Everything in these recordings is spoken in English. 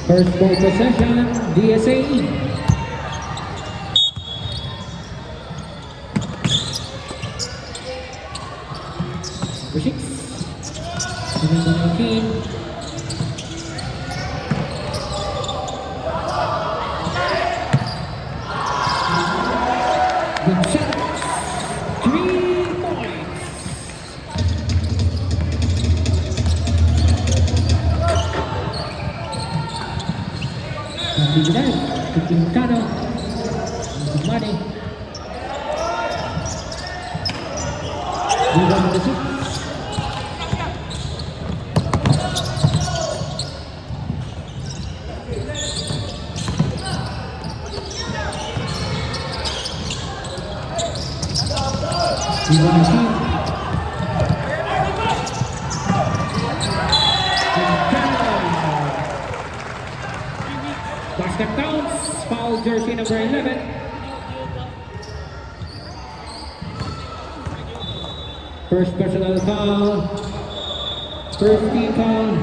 First ball possession, DSA. Number 6. Number 19. Gonzalez. 3 points. Bigyan to Quintano. Money. Rebound to 6. Rebound to 6. Basket counts, foul jersey number 11. First personal foul. First team foul.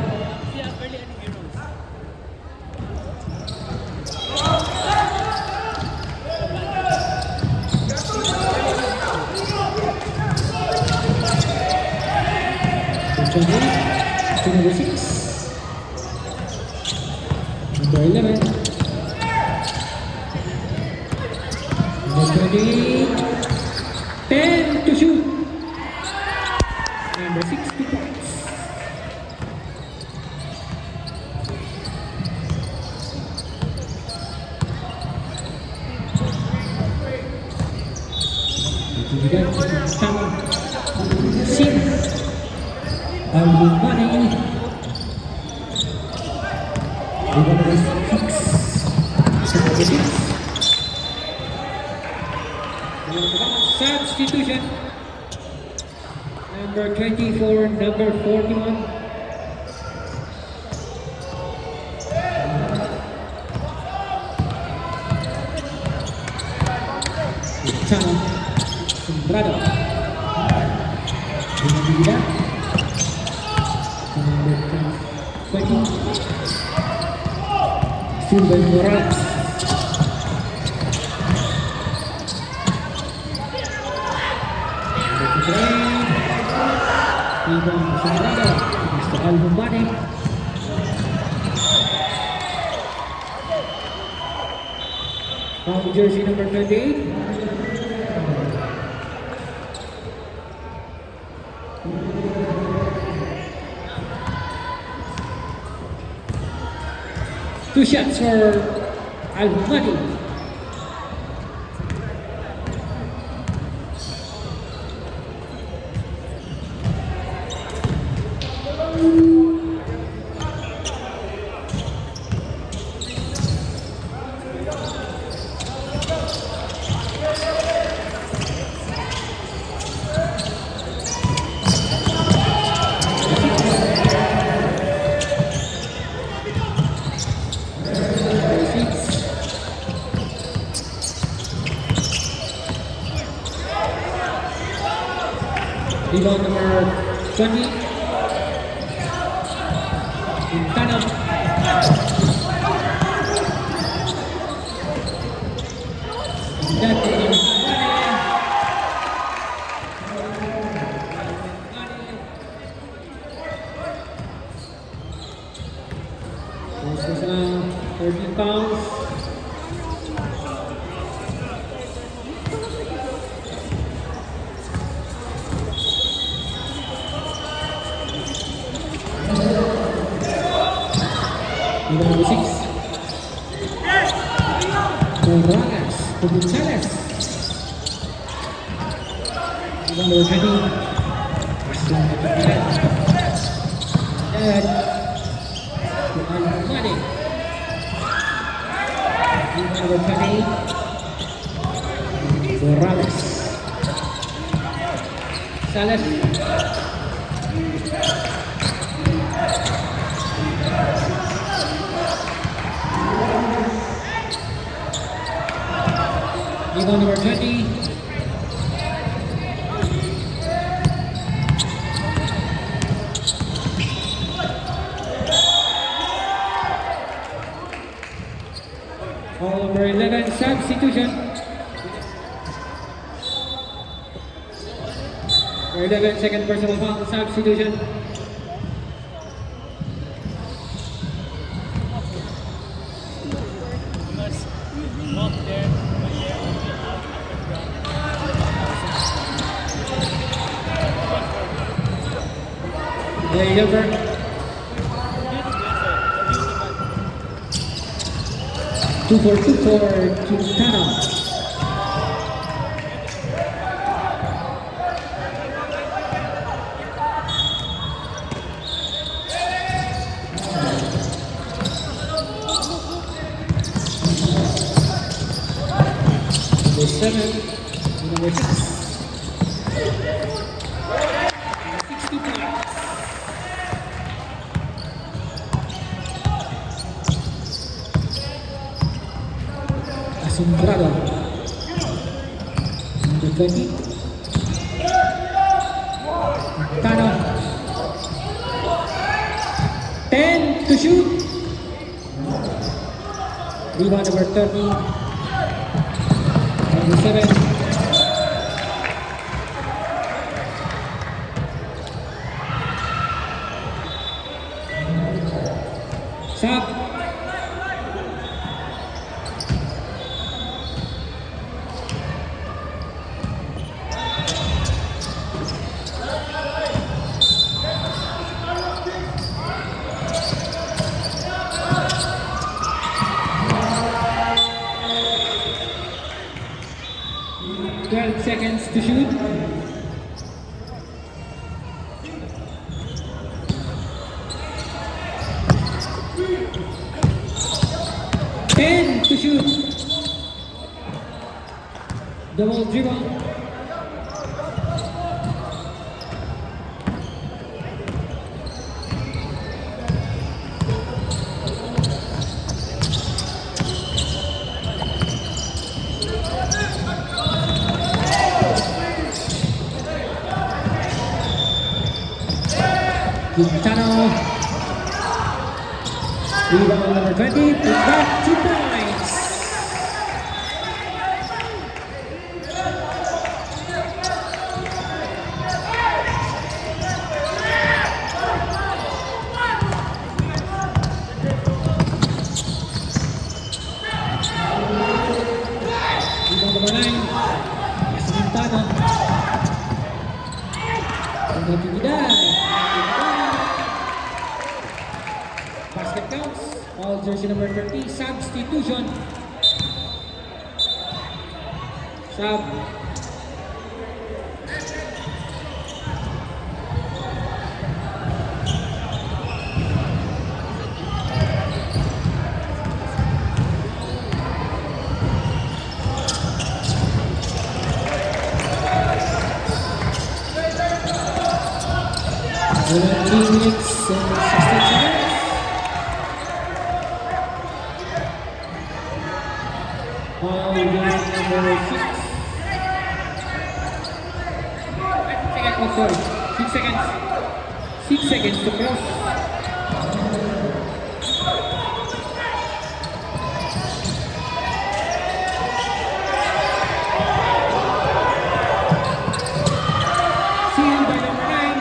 Number 6. Number 11. Number 20, 10 to shoot. Number 60 points. Ibigay sama Sim Al-Bumani. Number 6. Substitution. Number 24, number 41. Chano Sembrado. Number 20. Silva Morales. Ibang Sembrado, Mr. Al-Bumani. Foul jersey number 28. Two shots for Al-Bumani. Rebound number 20. Quintana. This is 13 pounds. Number 6. Morales to Gonzalez. Number 20. Aslan to Gonzalez. And to Al-Bumani. Number 20. Morales. Sales. Rebound number 20. Foul number 11, substitution. Number 11, second personal foul, substitution. Younger. 2-4 Quintana. Number 7, number 6. 60 points. Asombrado. Number 20. Tano. 10 to shoot. Rebound number 30. Number 7. Stop. Seconds to shoot. To shoot. Double dribble. Quintana. Rebound number 20. Put back 2 points. Rebound number 9. Quintana. Oportunidad. Basket counts. All jersey number 30. Substitution. Sub. Minutes and 16 seconds. Foul number 6. Oh, sorry. 6 seconds. 6 seconds to cross. Sealed by number 9.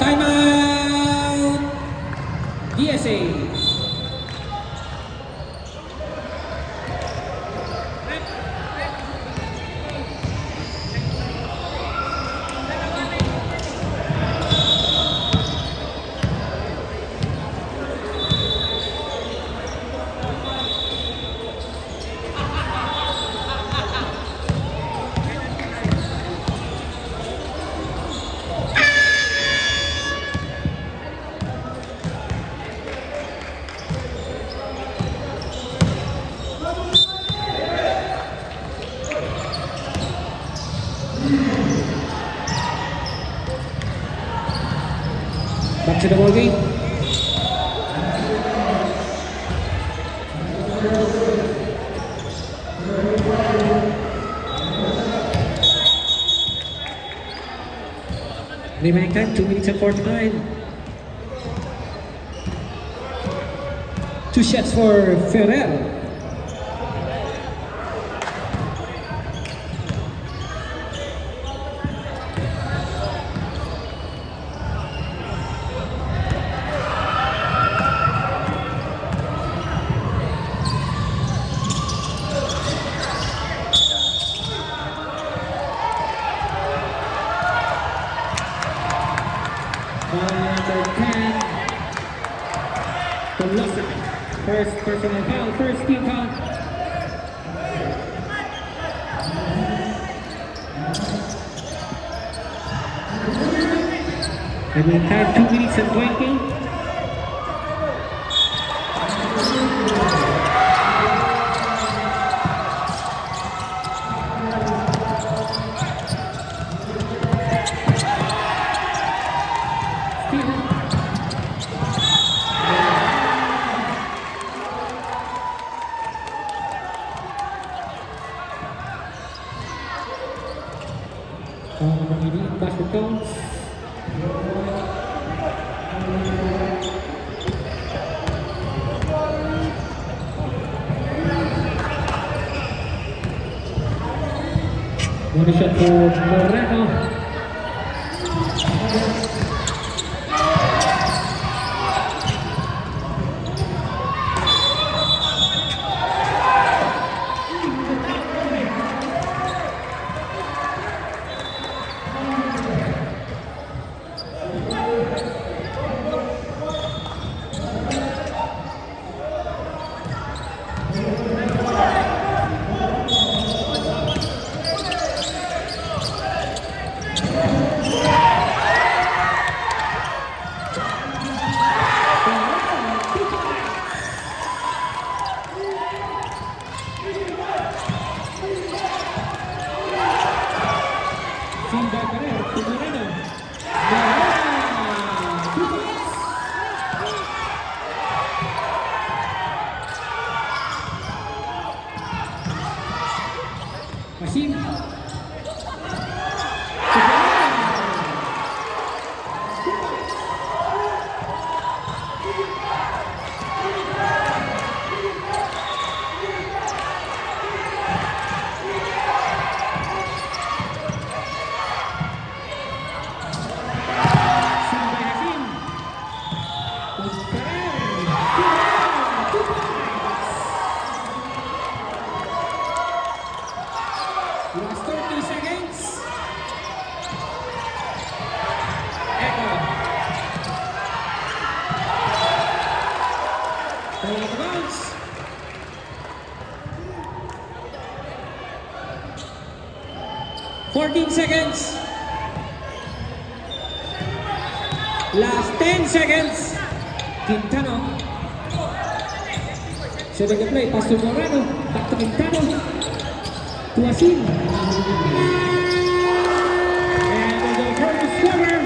Timeout! DSA. to the ball game. Remaining time 2 minutes and 49. 2 shots for Ferrer. First personal foul, first team foul. And we have 2 minutes and 20. Basket counts. One shot for Moreno. Last 30 seconds. Echo. Ball out of bounds. $14 seconds. Last 10 seconds. Quintano. Setting the play. Pass to Moreno. Back to Quintano. To Asim. And the first scorer.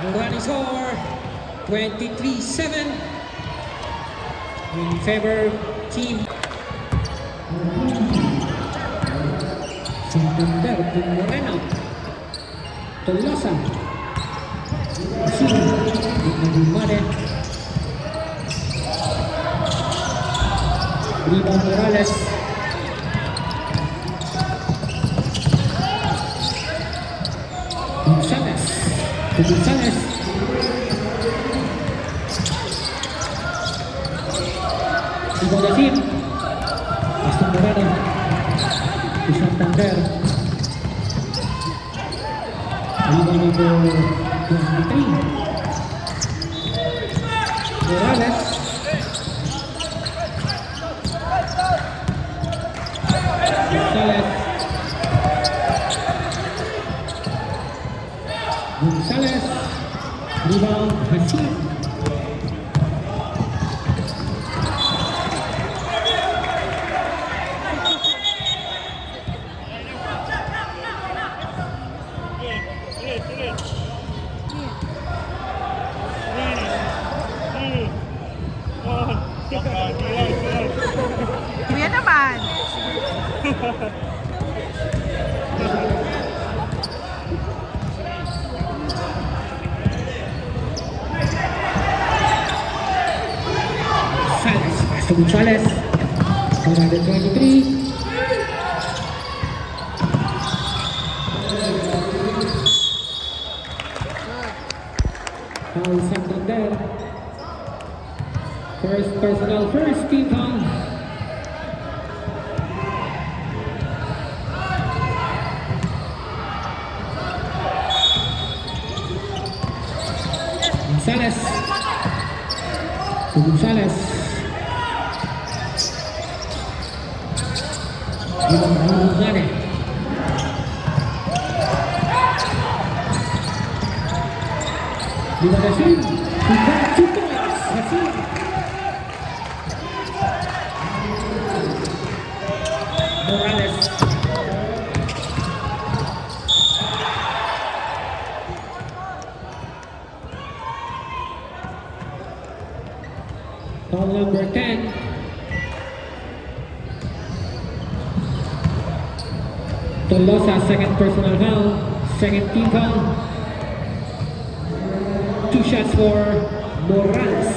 The running score 23-7 in favor team Santander to Moreno. Tolosa. Rebound Morales. Gonzalez. To Gonzalez. Rebound Asim. Pastor Moreno. To Santander. Rebound number 23. Morales. Gonzalez. Rebound Hasim. Kuya naman. Gonzalez, pass to Gonzalez. 223. Foul Santander. First personal, first team foul. Gonzalez. To Gonzalez. Ibang Gonzalez. Lima Rasim. Two points. Rasim. Morales. Foul number 10. Tolosa, second personal foul. Second team foul. 2 shots for Morales.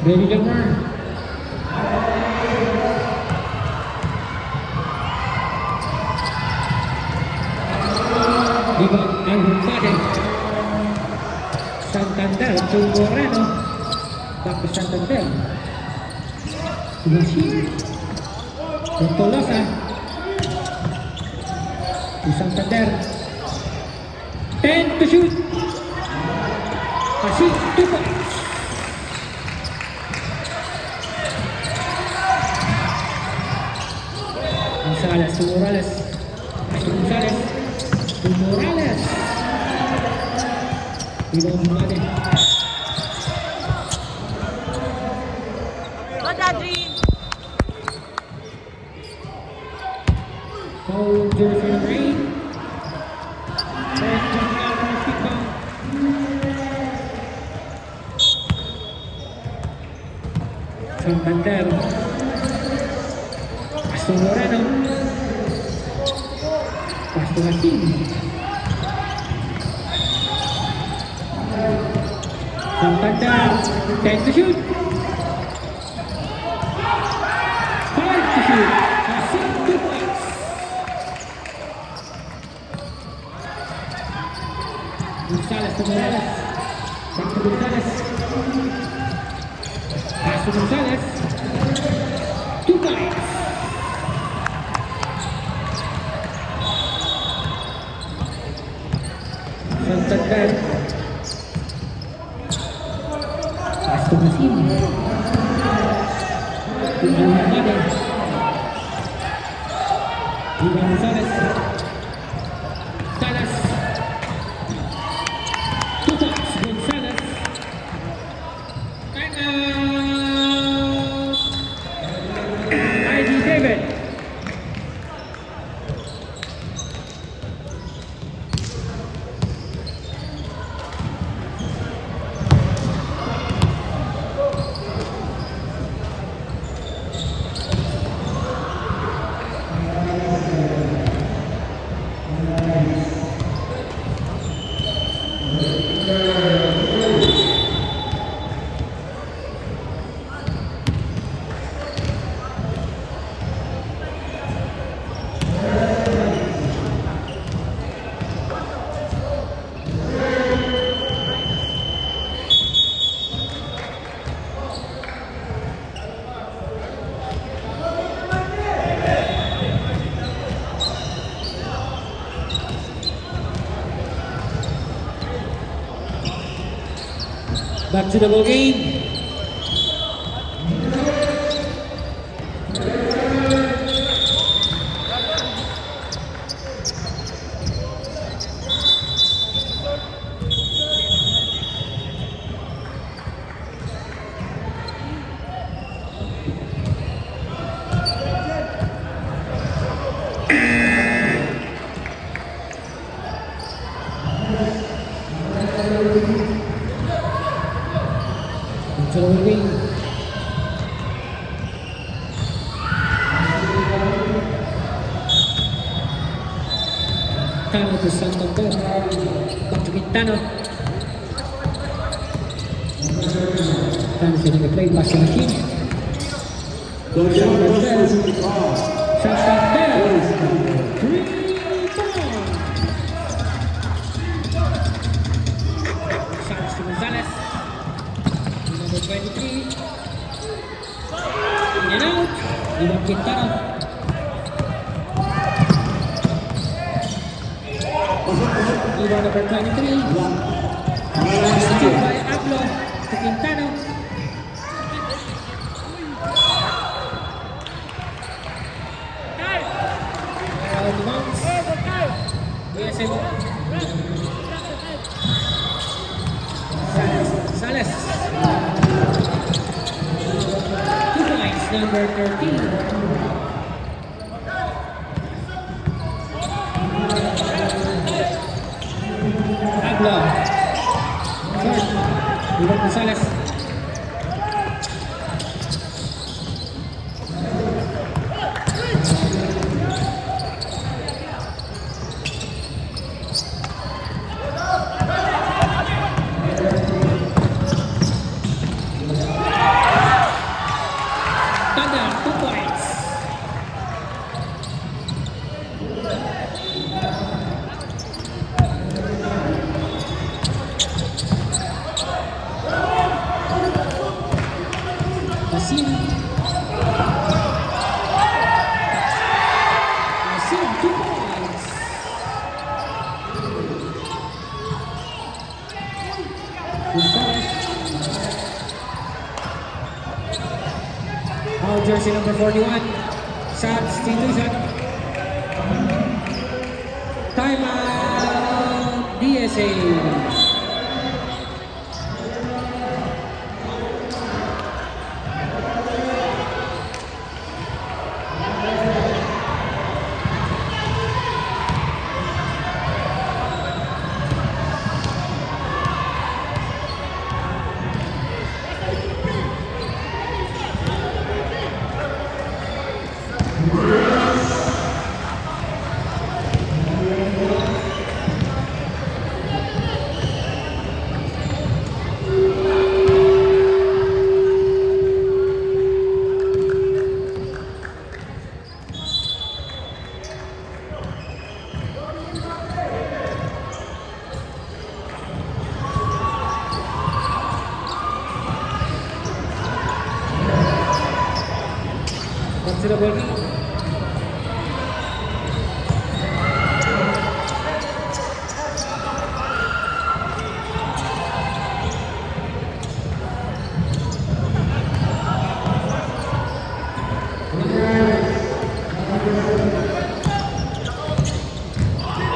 Baby Lamar. Ibang Alhumpade. Santander to Moreno. Back to Santander. Rashid. To Tolosa. To Santander. 10 to shoot. Rashid, 2 points. Gonzalez to Morales. To Gonzalez. To Morales. Ibang Bumade. Go, Daddy. Foul jersey number 8. First personal, first team foul. Santander. Pass to Moreno. Pass to Hasim. Santander. 10 to shoot. 5 to shoot. Hasim, 2 points. Gonzalez to Morales. Back to Gonzalez. Pass to Gonzalez. 2 points. Santander. Pass to Hasim. To Alhumpade. Ibang Gonzalez. Salas. 2 points. Gonzalez. And ID David. Back to the ball game. Quintano to Santander. Back to Quintano. Quintano sending the play pass to Hakim. Santander. 3 points. Shots to Gonzalez. Number 23. In and out. Iwan Quintano. Iwan number 23. Substitute by Aglo to Quintano. Out of bounds. BSM. Sales. 2 points, number 13. Aglo. Short. Iwan Gonzalez. Thunder, 2 points. Hasim. Hasim, 2 points. Gonzalez. Foul jersey number 41. Substitution. Timeout. DSA. Back to the ball.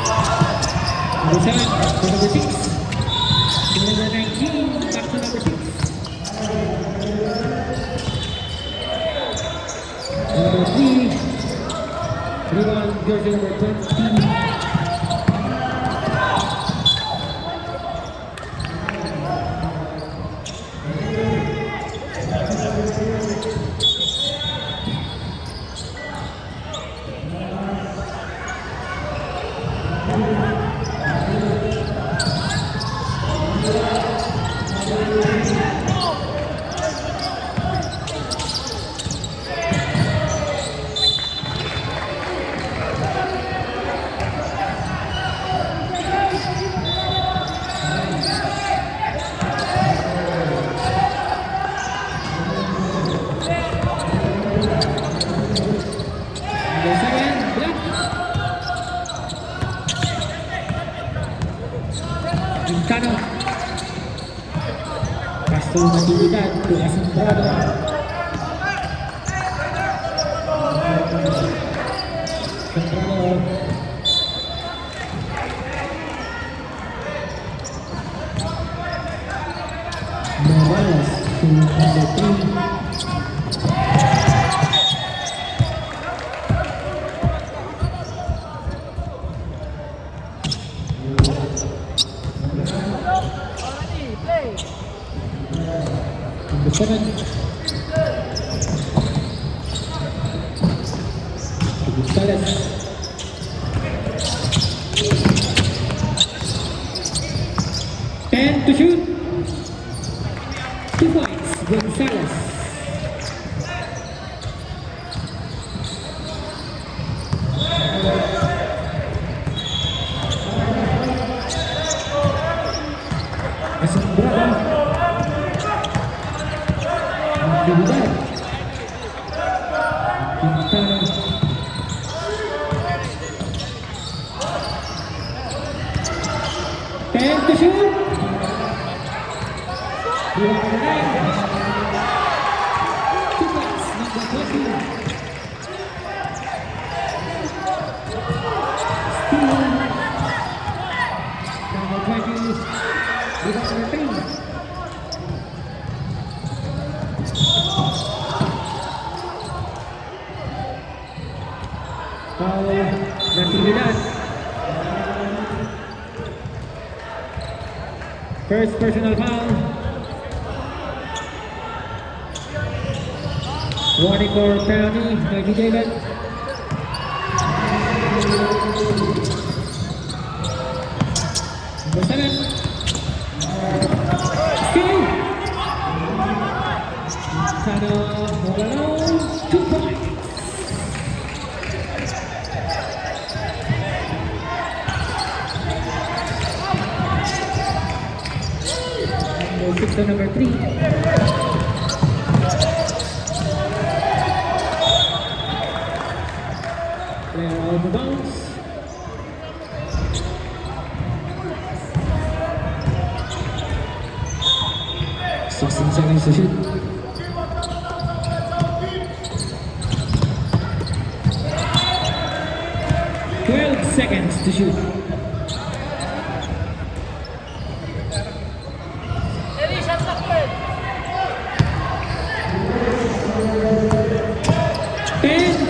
Number 7 to number 6. Number 19 back to number 6. Number 3. 3-1 jersey number 20. Quintano. Pasto Natividad to Asombrado. Asombrado. Morales to number 3. Number 7. Gonzalez. to shoot. 2 points, Gonzalez. Asombrado. Actividad. Quintana. 10 to shoot. You are right. 2 points, number 20. Steal. Number 20. Rebound number 3. Foul, Natividad. First personal foul. Warning for penalty, Mikey David. Number 7. Steal. Sana all alone, 2 points. Number 6 to number 3. Player out of bounds. Sixteen seconds to shoot. Seconds to shoot.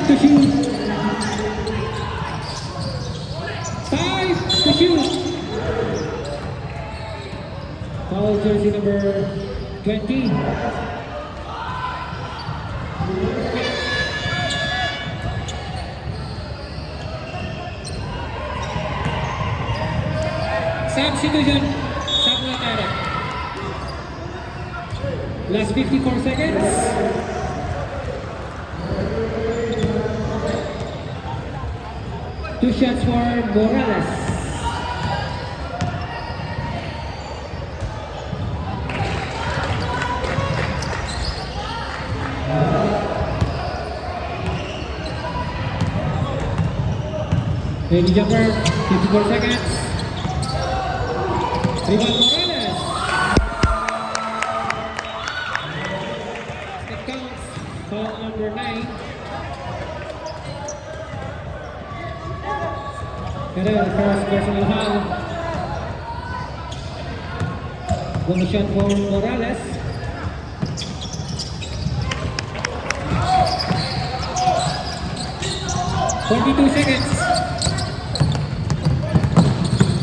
To shoot. 5 to shoot. Foul jersey number 20. Substitution. Sablatara. Last 54 seconds. Two shots for Morales. Lady jumper, 54 seconds. Rebound Morales. It counts. Foul number 9. Pero first personal foul. One shot for Morales. "42 seconds.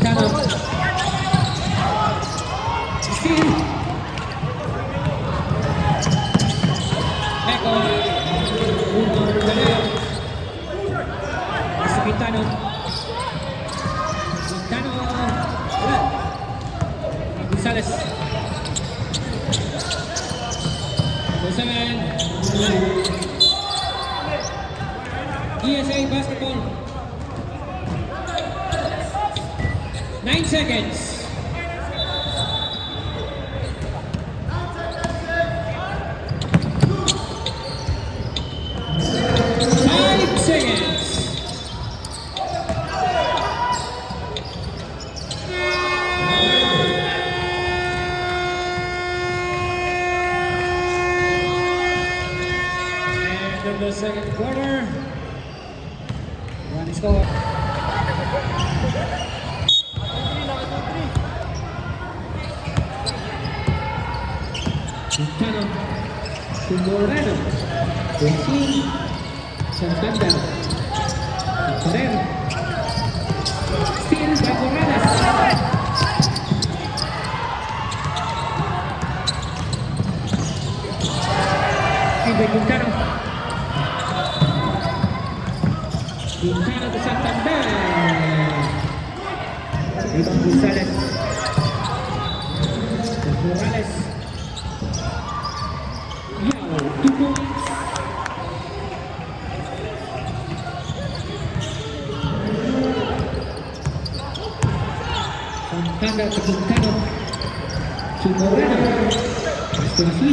Tama. Steal. Echo. Sa Quintano. Gonzalez. Gonzalez. ESA basketball. 9 seconds. The second quarter. One score. Quintana to Moreno. Joaquin Santander. Ferrer. Steal by Morales. Steal by Quintana. Quintana to Santander. Rebound Gonzalez. Tanda to Quintano. To Moreno. Stasi.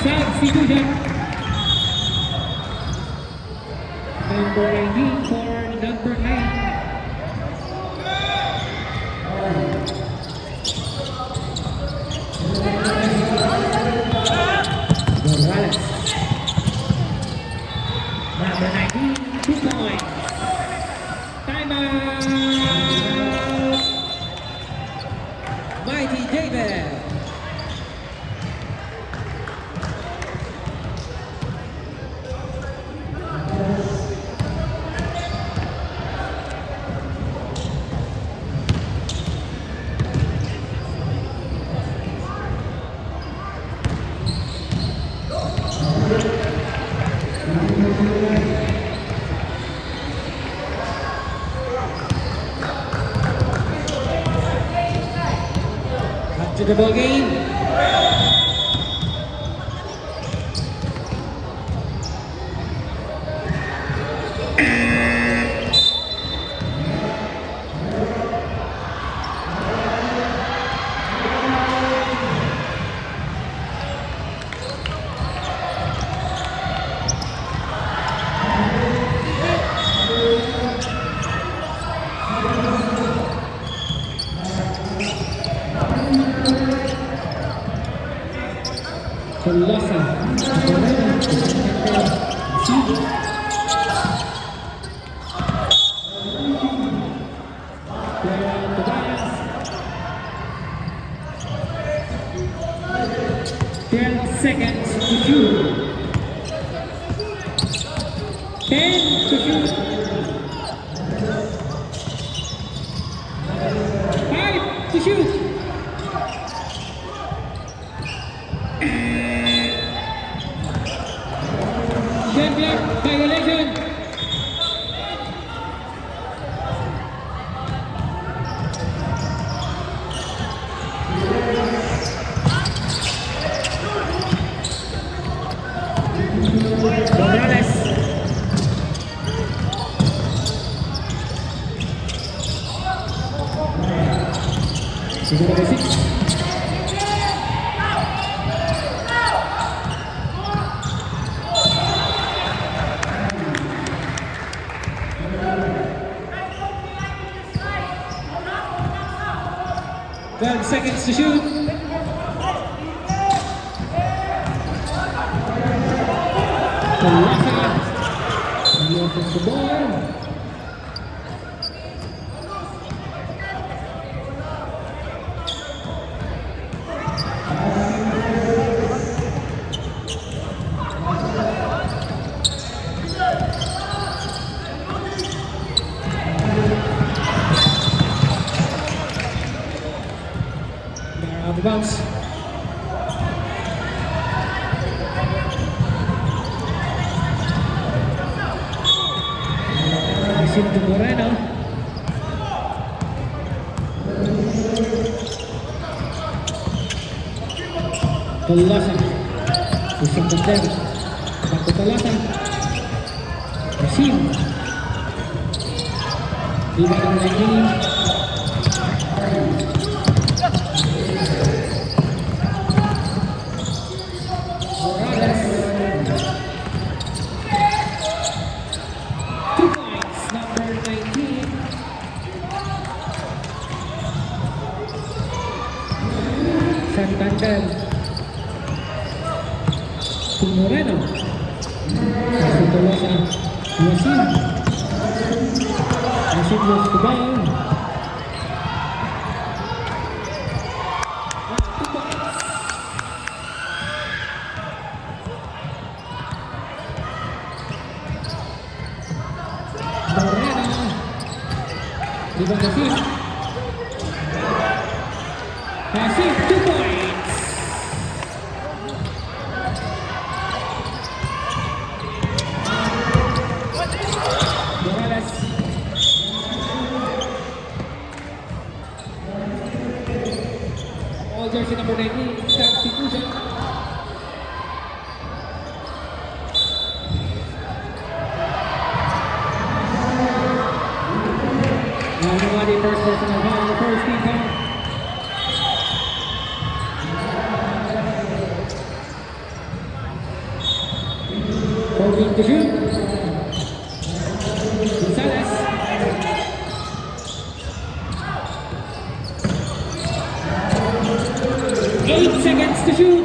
Substitution. Number 19 for number 9. Morales. Number 19, 2 points. Timeout. Mighty David. Back to the ball game. Tolosa. Seconds to shoot. 10 to shoot. 5 to shoot. Shot clock violation. Morales. Siguro na 6. Well, seconds to shoot. Tolosa. Loses the ball. They're out of bounds. Receive to Moreno. Tolosa. Pusing to David. Back to Tolosa. Receive. Diba ng lagi. Morales. 2 points, number 19. Santander. To Moreno. Pasok Tolosa. Wasim. Wasim lost the ball. 2 points. Moreno. Diba Wasim? Wasim, 2 points. Morales. All jersey number 19, substitution. 14 to shoot. Gonzalez. 8 seconds to shoot.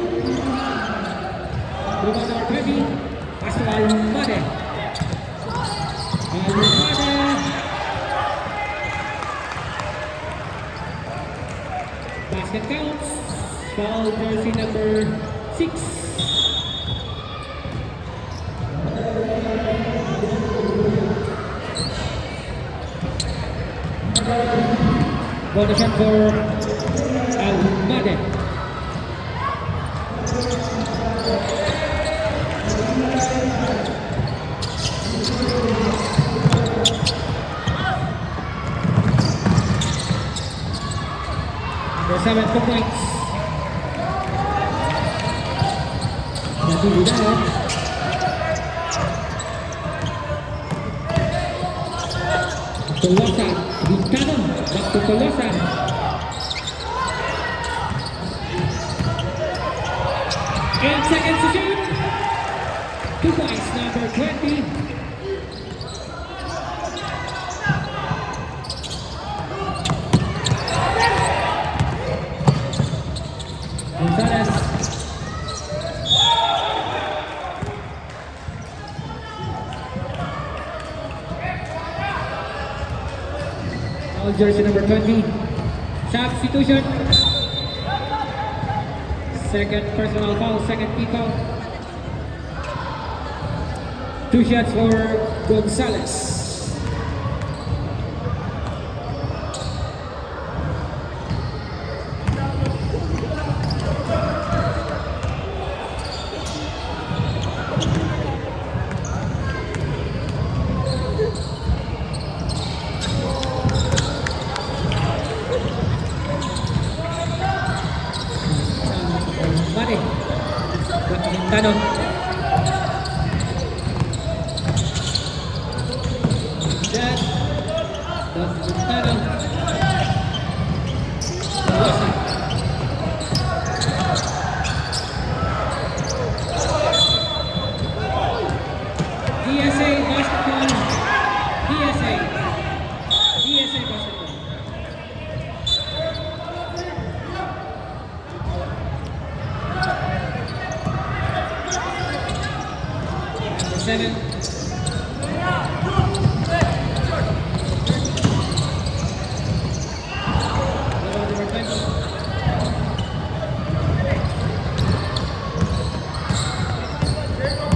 Rebound number 20. Pass to Almade. Basket counts. Foul jersey number 6. Bonus shot for Almade. Number 7, 2 points. Natividad. Tolosa, Vintano, back to Tolosa. 8 seconds to shoot. 2 points, number 20. Gonzalez. Foul jersey number 20. Substitution. Second personal foul, second team foul. 2 shots for Gonzalez. Mane. Quintano. Jan. Quintano. Tolosa. DSA basketball. DSA basketball. Number 7. Number 20.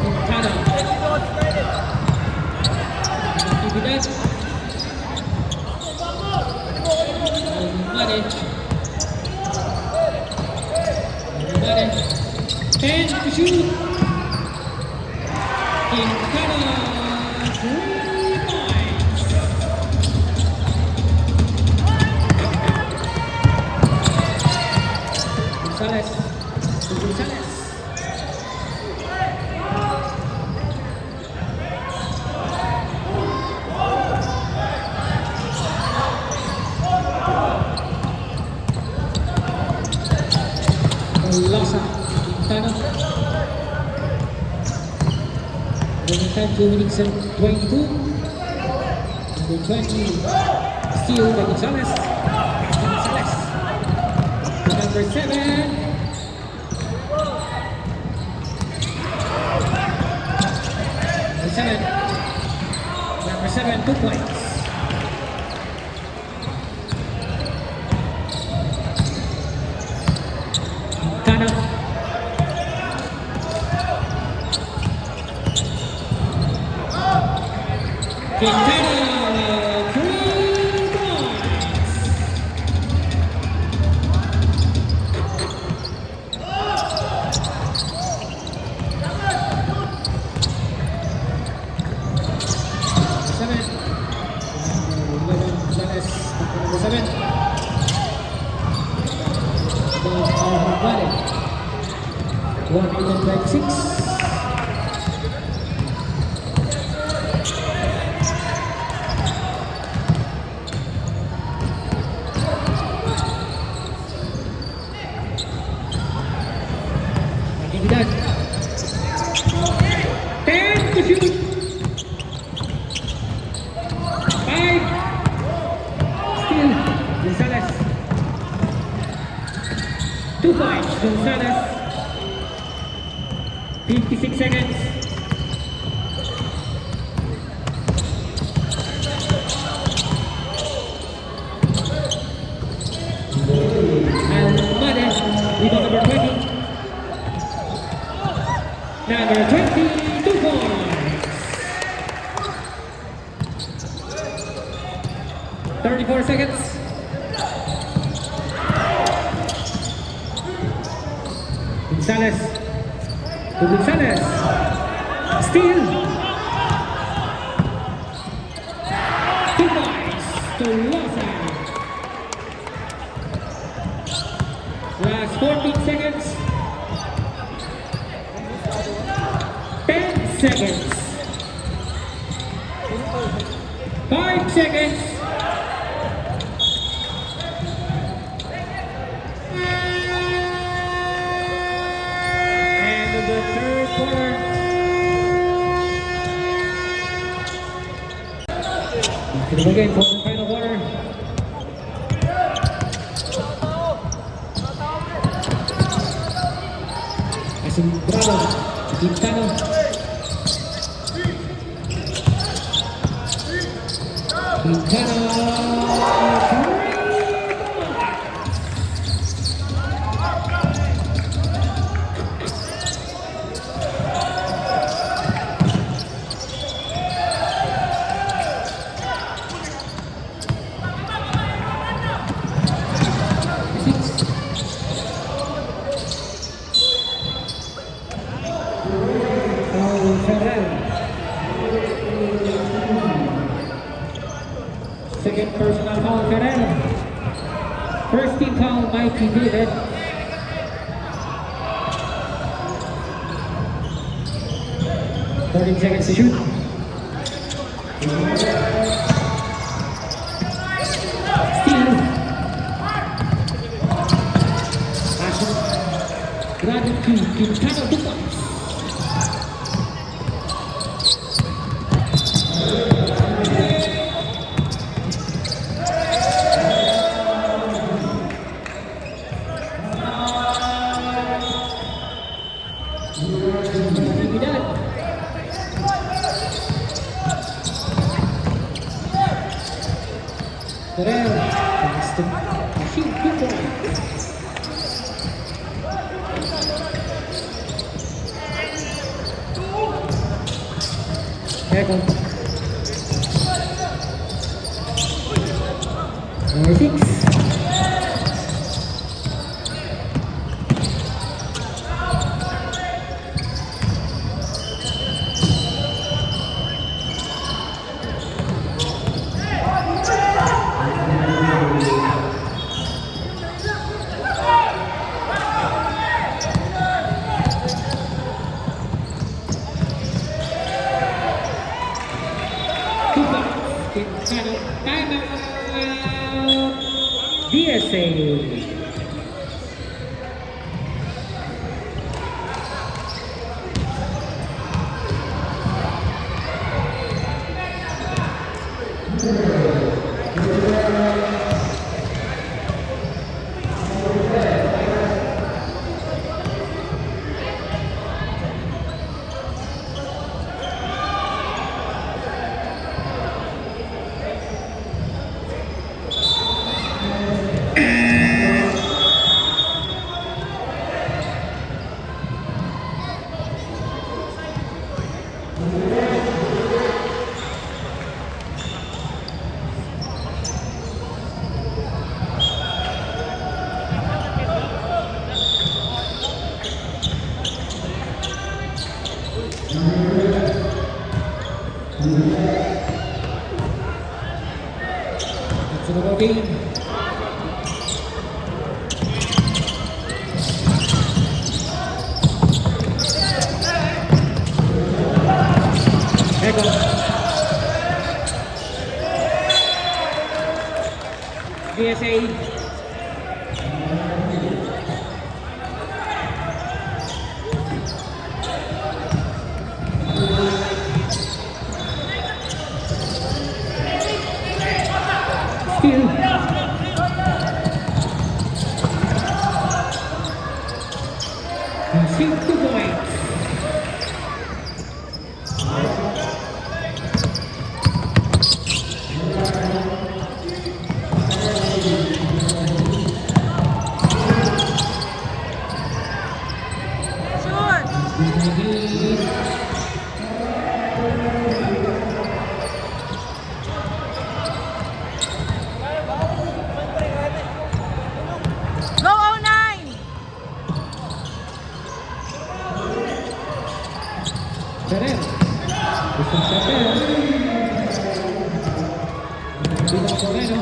Quintana. Natividad. Almade. 10 to shoot. Quintana, 3 points. Gonzalez. Gonzalez. Tolosa. Quintana. Time 2 minutes and 22. Number 20, steal by Gonzalez. Gonzalez. Number 7. Number 7, 2 points. Quintana. Quintana, 3 points. Seven. Gonzalez, number 7. Almade. 1 minute 26. Gonzalez. 56 seconds. Almada, rebound number 20. Number 20, 2 points. 34 seconds. Gonzalez. To Gonzalez. Steal. 2 points to Loza. Last 14 seconds. 10 seconds. 5 seconds. And the third quarter. To the game for the final quarter. Asombrado, Quintano. Second personal foul, Ferrer. First team foul, Mikey David. Thirty seconds to shoot. Steal. Passion. Graduate Quintano, 2 points. Ferrer, pass to Machine, 2 points. Second. Number 6. Quintano, timeout. DSA. That's the game. Echo. DSA. Steal. Heat. Go 09! Ferrer. Gustong Ferrer. Bilang Moreno.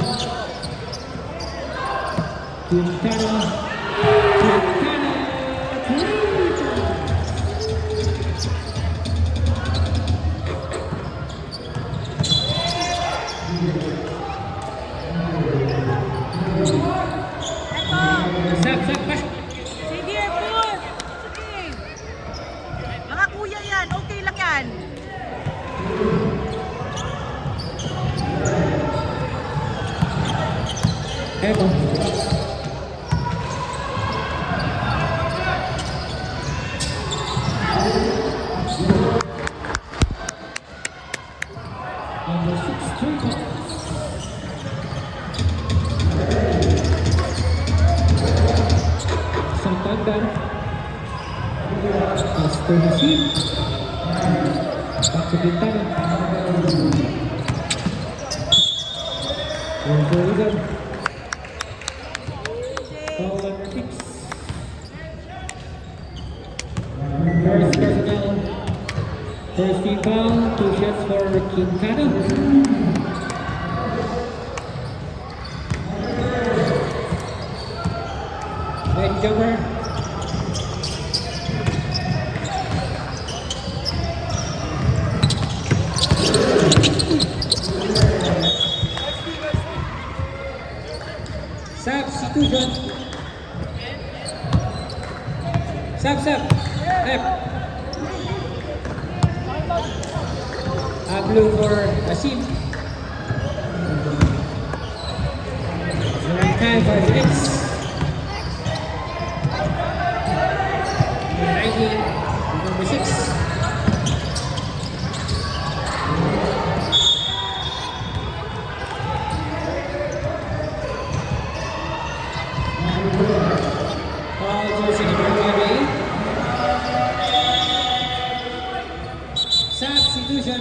Quintana. Quintana. Sab, pas. Sige, push! Sige! Mga kuya yan, okay lang yan. Evo. Number 6, 3 points. Santander. Pastor Hasim. Back to Quintana. Puerto Rico. Foul number 6. First personnel. First team foul. 2 shots for Quintana. Right jumper. Substitution. Sub. F. Blue for Asim. Time for Felix. 90, number 6. Jersey number 28. Substitution.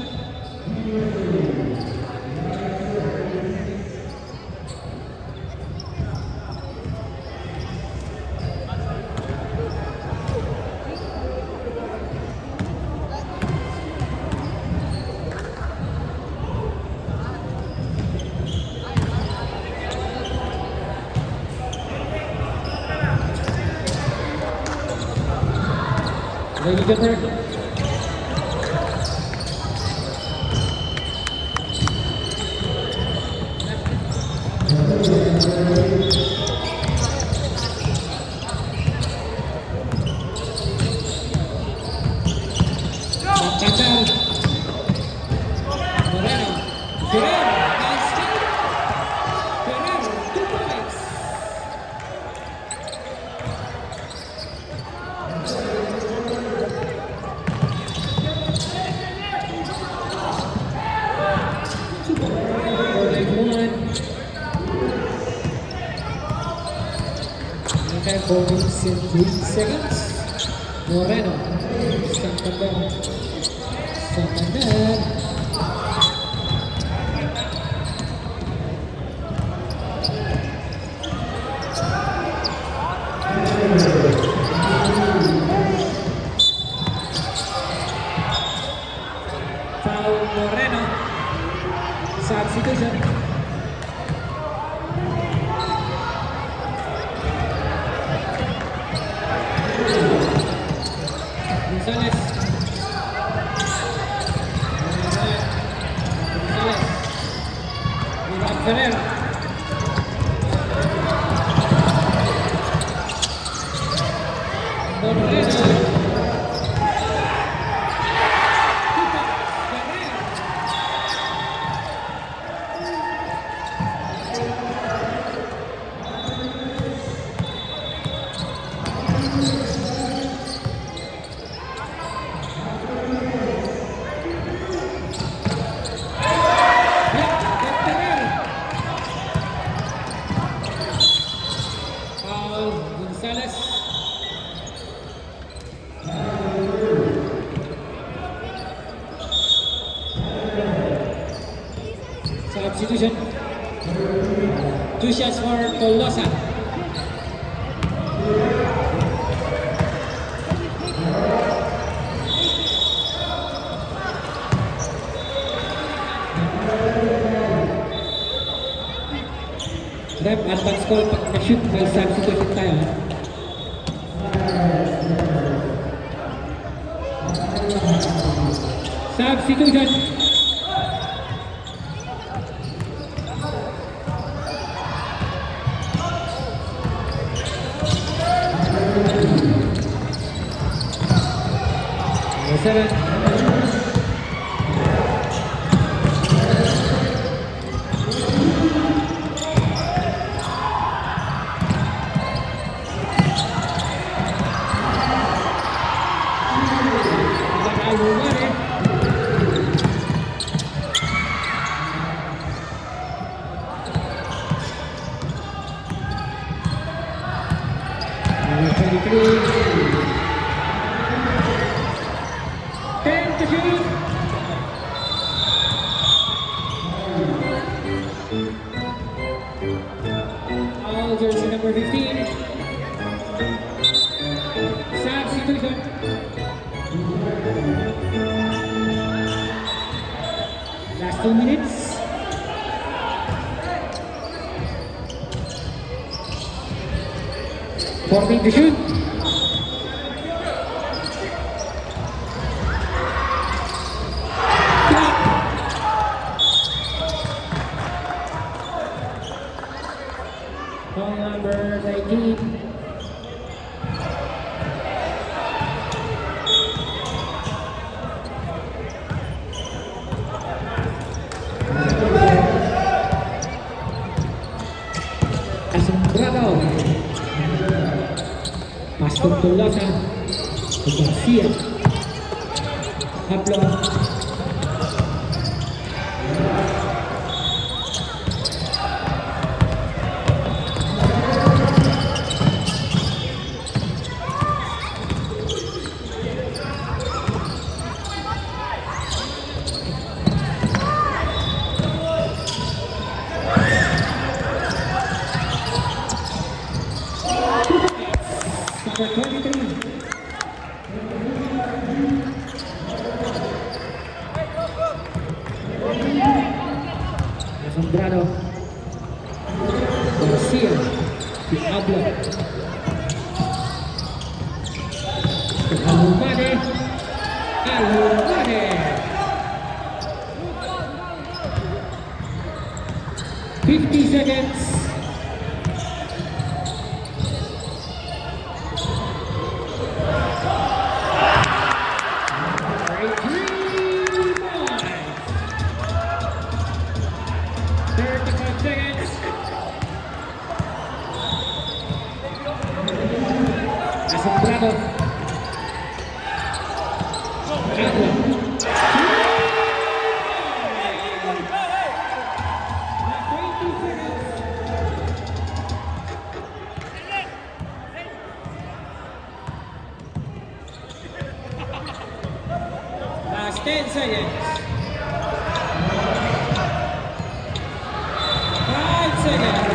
Lady Jumper. Catal. Moreno. Ferrer. Nice hit. Ferrer. 2 points. Time for minutes and 3 seconds. Moreno. Santander. Foul Moreno. Substitution. Gonzalez. Without Ferrer. Moreno. Substitution. 2 shots for Tolosa. Rep, advance call pag na-shoot, may substitution tayo. Substitution. Seven. Jersey number 15. Substitution. Last 2 minutes. Forming to shoot. Ball number 19. Asombrado. Pastor Tolosa. Garcia. Pablo. Number 23. Asombrado. Garcia. Pablo. Alumane. Alumane. 50 seconds. Asombrado. Agua. Last 10 seconds. 5 seconds.